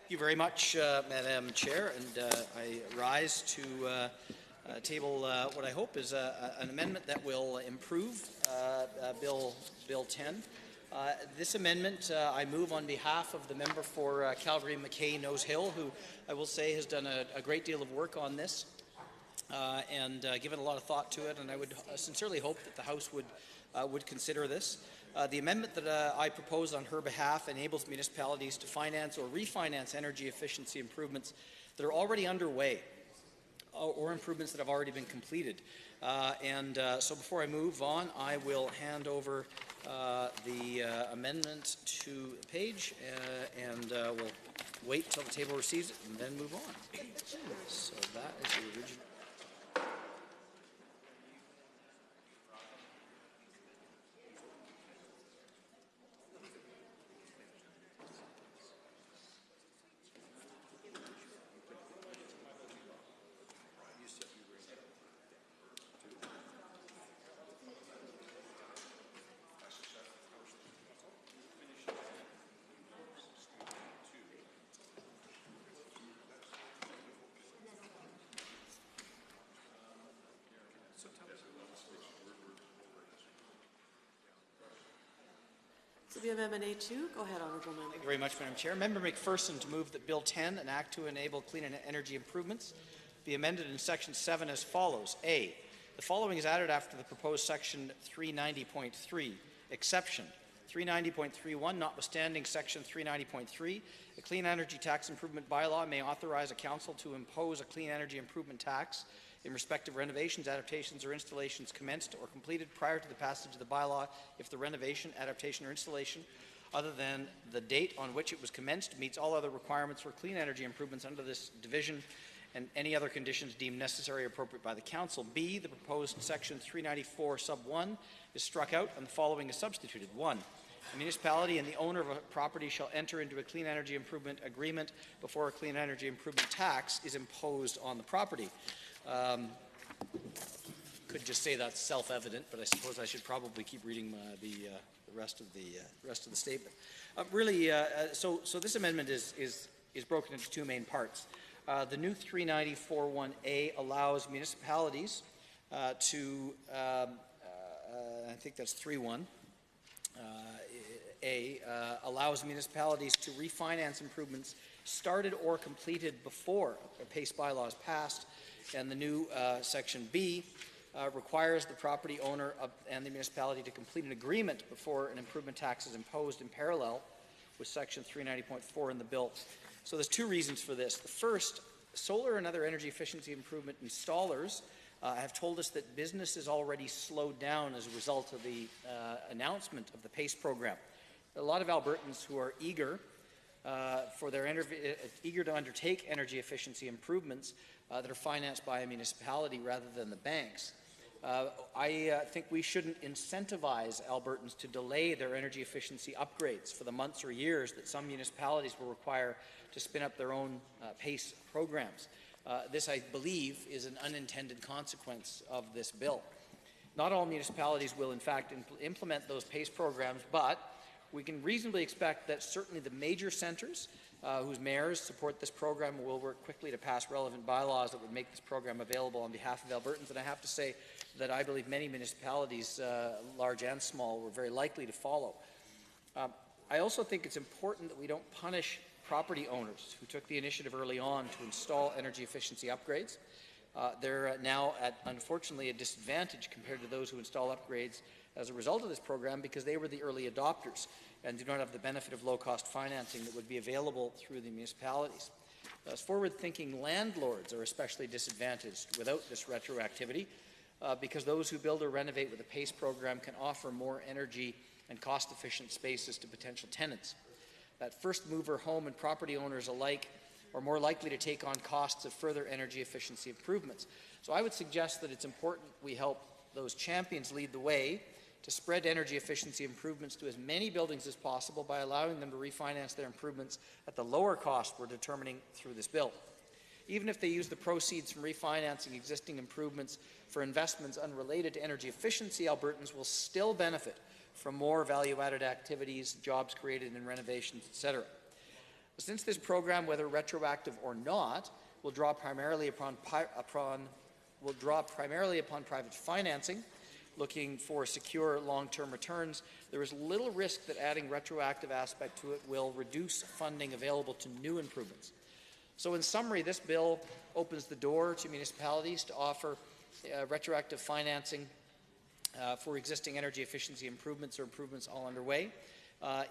Thank you very much, Madam Chair, and I rise to table what I hope is an amendment that will improve Bill 10. This amendment I move on behalf of the member for Calgary-Mackay-Nose Hill, who I will say has done a great deal of work on this and given a lot of thought to it, and I would sincerely hope that the House would consider this. The amendment that I propose on her behalf enables municipalities to finance or refinance energy efficiency improvements that are already underway or improvements that have already been completed. So before I move on, I will hand over the amendment to Paige and we'll wait till the table receives it and then move on. So that is the original. So we have Amendment A2. Go ahead, Honourable Member. Thank you very much, Madam Chair. Member McPherson to move that Bill 10, an act to enable clean energy improvements, be amended in Section 7 as follows. A. The following is added after the proposed Section 390.3. Exception. 390.31, notwithstanding Section 390.3, a clean energy tax improvement bylaw may authorize a council to impose a clean energy improvement tax in respect of renovations, adaptations, or installations commenced or completed prior to the passage of the bylaw if the renovation, adaptation, or installation other than the date on which it was commenced meets all other requirements for clean energy improvements under this division and any other conditions deemed necessary or appropriate by the Council. B. The proposed Section 394 sub 1 is struck out and the following is substituted. 1. A municipality and the owner of a property shall enter into a clean energy improvement agreement before a clean energy improvement tax is imposed on the property. Could just say that's self-evident, but I suppose I should probably keep reading the rest of the statement. So this amendment is broken into two main parts. The new 390.41A allows municipalities to, I think that's 3.1. Allows municipalities to refinance improvements started or completed before a PACE bylaw is passed, and the new Section B requires the property owner and the municipality to complete an agreement before an improvement tax is imposed in parallel with Section 390.4 in the bill. So there's two reasons for this. The first, solar and other energy efficiency improvement installers have told us that business is already slowed down as a result of the announcement of the PACE program. A lot of Albertans who are eager to undertake energy efficiency improvements that are financed by a municipality rather than the banks. I think we shouldn't incentivize Albertans to delay their energy efficiency upgrades for the months or years that some municipalities will require to spin up their own PACE programs. This, I believe, is an unintended consequence of this bill. Not all municipalities will, in fact, implement those PACE programs, but we can reasonably expect that certainly the major centres whose mayors support this program will work quickly to pass relevant bylaws that would make this program available on behalf of Albertans. And I have to say that I believe many municipalities, large and small, were very likely to follow. I also think it's important that we don't punish property owners who took the initiative early on to install energy efficiency upgrades. They're now at, unfortunately, a disadvantage compared to those who install upgrades as a result of this program because they were the early adopters and do not have the benefit of low-cost financing that would be available through the municipalities. As forward-thinking landlords are especially disadvantaged without this retroactivity because those who build or renovate with a PACE program can offer more energy and cost-efficient spaces to potential tenants. That first-mover home and property owners alike are more likely to take on costs of further energy efficiency improvements. So I would suggest that it's important we help those champions lead the way to spread energy efficiency improvements to as many buildings as possible by allowing them to refinance their improvements at the lower cost we're determining through this bill. Even if they use the proceeds from refinancing existing improvements for investments unrelated to energy efficiency, Albertans will still benefit from more value-added activities, jobs created in renovations, etc. Since this program, whether retroactive or not, will draw primarily upon private financing, looking for secure long-term returns, there is little risk that adding retroactive aspect to it will reduce funding available to new improvements. So in summary, this bill opens the door to municipalities to offer retroactive financing for existing energy efficiency improvements or improvements all underway.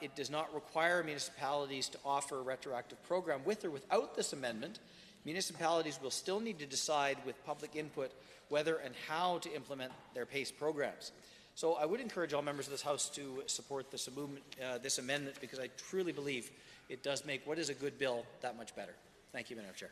It does not require municipalities to offer a retroactive program. With or without this amendment, municipalities will still need to decide with public input whether and how to implement their PACE programs. So I would encourage all members of this House to support this amendment because I truly believe it does make what is a good bill that much better. Thank you, Madam Chair.